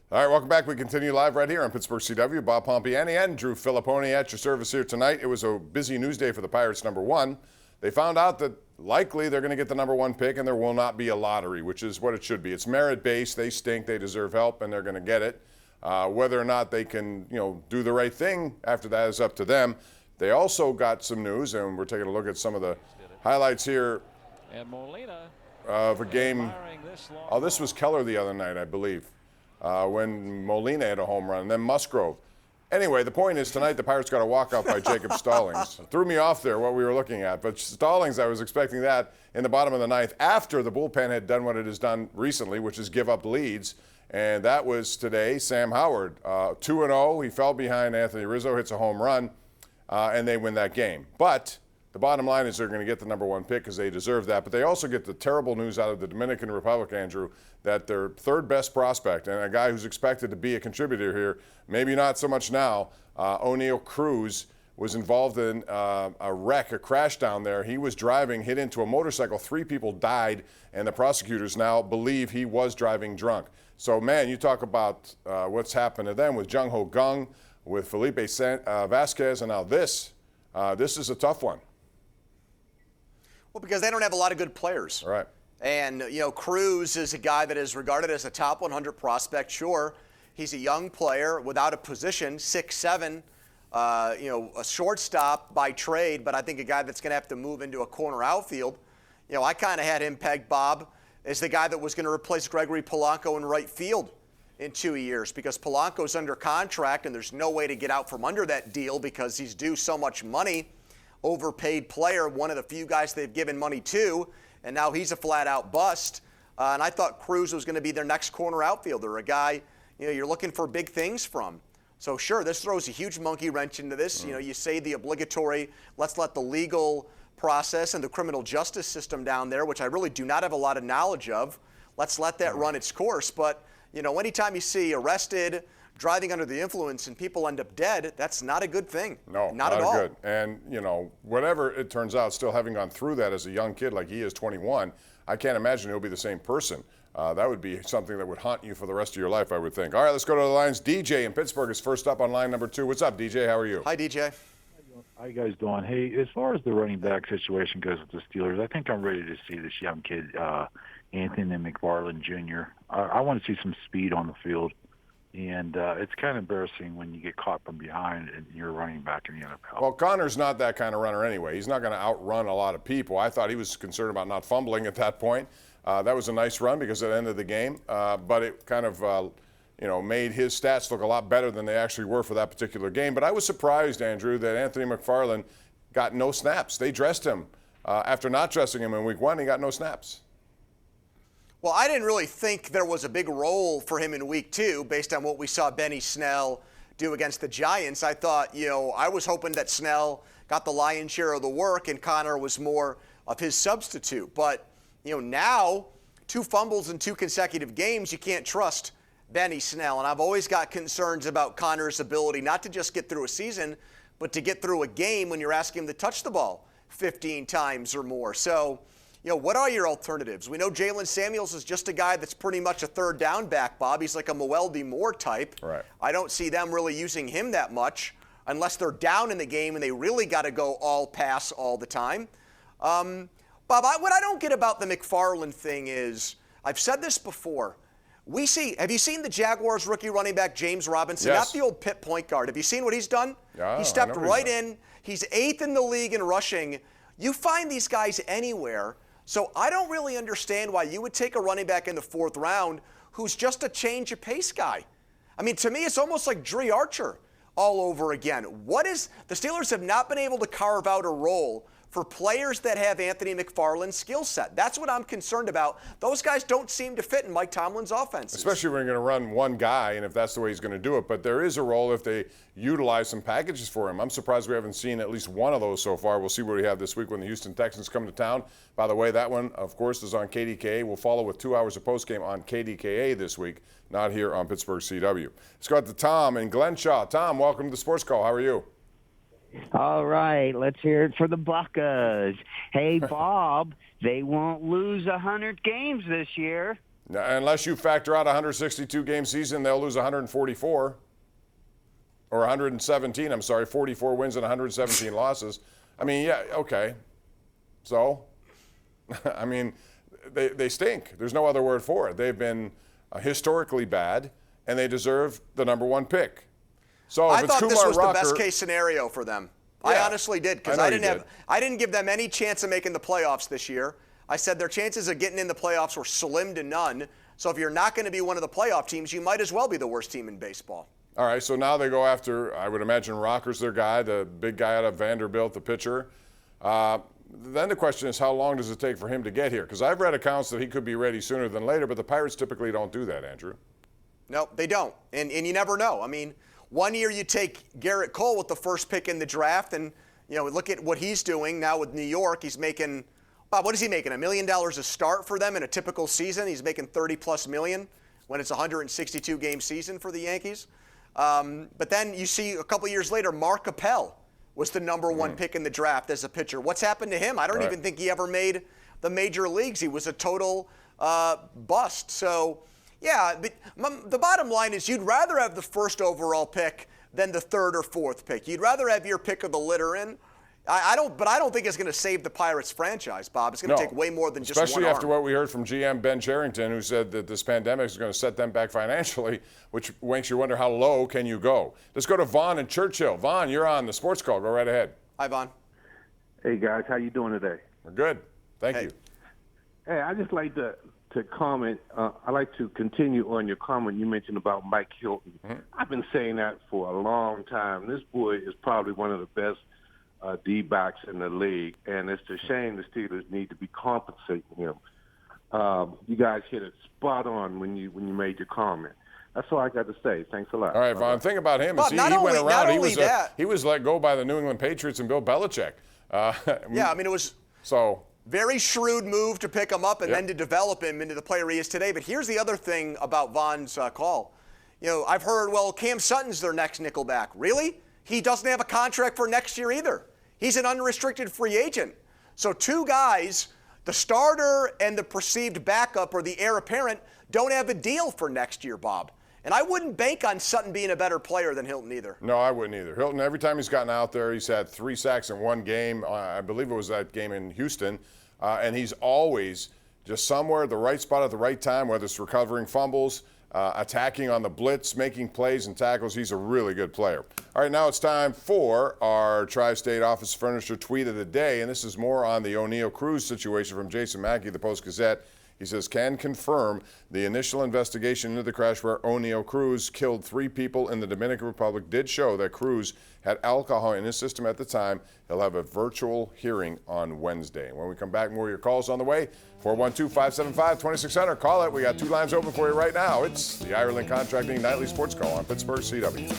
All right, welcome back. We continue live right here on Pittsburgh CW. Bob Pompeani and Drew Fillipponi at your service here tonight. It was a busy news day for the Pirates, number one. They found out that likely they're going to get the number one pick and there will not be a lottery, which is what it should be. It's merit-based. They stink. They deserve help, and they're going to get it. Whether or not they can, do the right thing after that is up to them. They also got some news, and we're taking a look at some of the highlights here of a game. Oh, this was Keller the other night, I believe. When Molina had a home run, and then Musgrove. Anyway, the point is tonight the Pirates got a walkout by Jacob Stallings. Threw me off there what we were looking at, but Stallings, I was expecting that in the bottom of the ninth after the bullpen had done what it has done recently, which is give up leads, and that was today. Sam Howard, 2-0. He fell behind Anthony Rizzo, hits a home run, and they win that game. But the bottom line is they're going to get the number one pick because they deserve that. But they also get the terrible news out of the Dominican Republic, Andrew, that their third best prospect and a guy who's expected to be a contributor here, maybe not so much now, O'Neal Cruz, was involved in a wreck, a crash down there. He was driving, hit into a motorcycle. 3 people died, and the prosecutors now believe he was driving drunk. So, man, you talk about what's happened to them with Jung Ho Kang, with Felipe Vasquez, and now this. This is a tough one. Well, because they don't have a lot of good players. Right. And, Cruz is a guy that is regarded as a top 100 prospect. Sure, he's a young player without a position, 6'7", a shortstop by trade, but I think a guy that's going to have to move into a corner outfield. I kind of had him pegged, Bob, as the guy that was going to replace Gregory Polanco in right field in 2 years, because Polanco's under contract and there's no way to get out from under that deal because he's due so much money. Overpaid player, one of the few guys they've given money to, and now he's a flat-out bust. And I thought Cruz was going to be their next corner outfielder, a guy you're looking for big things from. So sure, this throws a huge monkey wrench into this. You say the obligatory, let's let the legal process and the criminal justice system down there, which I really do not have a lot of knowledge of, let's let that run its course. But anytime you see arrested, driving under the influence and people end up dead, that's not a good thing. No, not at all. Good. And, whatever it turns out, still having gone through that as a young kid like he is, 21, I can't imagine he'll be the same person. That would be something that would haunt you for the rest of your life, I would think. All right, let's go to the lines. DJ in Pittsburgh is first up on line number 2. What's up, DJ? How are you? Hi, DJ. How you guys doing? Hey, as far as the running back situation goes with the Steelers, I think I'm ready to see this young kid, Anthony McFarland Jr. I want to see some speed on the field. And it's kind of embarrassing when you get caught from behind and you're running back in the NFL. Well, Connor's not that kind of runner anyway. He's not going to outrun a lot of people. I thought he was concerned about not fumbling at that point. That was a nice run because at the end of the game, but it kind of, made his stats look a lot better than they actually were for that particular game. But I was surprised, Andrew, that Anthony McFarland got no snaps. They dressed him. After not dressing him in week 1, he got no snaps. Well, I didn't really think there was a big role for him in week 2 based on what we saw Benny Snell do against the Giants. I thought, I was hoping that Snell got the lion's share of the work and Connor was more of his substitute. But, now 2 fumbles in 2 consecutive games, you can't trust Benny Snell. And I've always got concerns about Connor's ability not to just get through a season, but to get through a game when you're asking him to touch the ball 15 times or more. So, what are your alternatives? We know Jalen Samuels is just a guy that's pretty much a third down back, Bob. He's like a Moeldy Moore type. Right. I don't see them really using him that much unless they're down in the game and they really got to go all pass all the time. Bob, what I don't get about the McFarland thing is, I've said this before, have you seen the Jaguars rookie running back James Robinson? Yes. Not the old Pitt point guard. Have you seen what he's done? Yeah, he stepped right in. He's 8th in the league in rushing. You find these guys anywhere. So I don't really understand why you would take a running back in the 4th round who's just a change of pace guy. I mean, to me, it's almost like Dre Archer all over again. The Steelers have not been able to carve out a role for players that have Anthony McFarland's skill set. That's what I'm concerned about. Those guys don't seem to fit in Mike Tomlin's offense. Especially when you're going to run one guy, and if that's the way he's going to do it. But there is a role if they utilize some packages for him. I'm surprised we haven't seen at least one of those so far. We'll see what we have this week when the Houston Texans come to town. By the way, that one, of course, is on KDKA. We'll follow with 2 hours of postgame on KDKA this week, not here on Pittsburgh CW. Let's go out to Tom in Glenshaw. Tom, welcome to the Sports Call. How are you? All right, let's hear it for the Buccas. Hey, Bob, they won't lose 100 games this year. Now, unless you factor out a 162-game season, they'll lose 144. Or 117, I'm sorry, 44 wins and 117 losses. I mean, yeah, okay. So, I mean, they stink. There's no other word for it. They've been historically bad, and they deserve the number one pick. So I if it's thought this Kumar was Rocker, the best case scenario for them. Yeah, I honestly did, because I know I didn't give them any chance of making the playoffs this year. I said their chances of getting in the playoffs were slim to none. So if you're not going to be one of the playoff teams, you might as well be the worst team in baseball. All right, so now they go after, I would imagine Rocker's their guy, the big guy out of Vanderbilt, the pitcher. Then the question is, how long does it take for him to get here? Because I've read accounts that he could be ready sooner than later, but the Pirates typically don't do that, Andrew. No, they don't. And you never know. I mean, one year you take Garrett Cole with the first pick in the draft, and, look at what he's doing now with New York. He's making, Bob, what is he making? $1 million a start for them in a typical season? He's making $30+ million when it's a 162-game season for the Yankees. But then you see a couple years later, Mark Appel was the number one pick in the draft as a pitcher. What's happened to him? I don't even think he ever made the major leagues. He was a total bust. So, yeah, the bottom line is you'd rather have the first overall pick than the third or fourth pick. You'd rather have your pick of the litter in. But I don't think it's going to save the Pirates franchise, Bob. It's going to take way more than just one arm. Especially after what we heard from GM Ben Cherington, who said that this pandemic is going to set them back financially, which makes you wonder how low can you go. Let's go to Vaughn and Churchill. Vaughn, you're on the Sports Call. Go right ahead. Hi, Vaughn. Hey, guys. How you doing today? We're good. Thank you. Hey, I just like to comment. I like to continue on your comment you mentioned about Mike Hilton. Mm-hmm. I've been saying that for a long time. This boy is probably one of the best D-backs in the league, and it's a shame the Steelers need to be compensating him. You guys hit it spot on when you made your comment. That's all I got to say. Thanks a lot. All right, Vaughn. The thing about him is he went around. He was let go by the New England Patriots and Bill Belichick. Yeah, I mean, it was very shrewd move to pick him up and then to develop him into the player he is today. But here's the other thing about Vaughn's call. I've heard, well, Cam Sutton's their next nickelback. Really? He doesn't have a contract for next year either. He's an unrestricted free agent. So two guys, the starter and the perceived backup or the heir apparent, don't have a deal for next year, Bob. And I wouldn't bank on Sutton being a better player than Hilton either. No, I wouldn't either. Hilton, every time he's gotten out there, he's had 3 sacks in one game. I believe it was that game in Houston. And he's always just somewhere at the right spot at the right time, whether it's recovering fumbles, attacking on the blitz, making plays and tackles. He's a really good player. All right, now it's time for our Tri-State Office Furniture Tweet of the Day, and this is more on the O'Neill Cruz situation from Jason Mackey, the Post-Gazette. He says, can confirm the initial investigation into the crash where O'Neill Cruz killed 3 people in the Dominican Republic did show that Cruz had alcohol in his system at the time. He'll have a virtual hearing on Wednesday. When we come back, more of your calls on the way. 412-575-2600. Call it. We got 2 lines open for you right now. It's the Ireland Contracting Nightly Sports Call on Pittsburgh CW.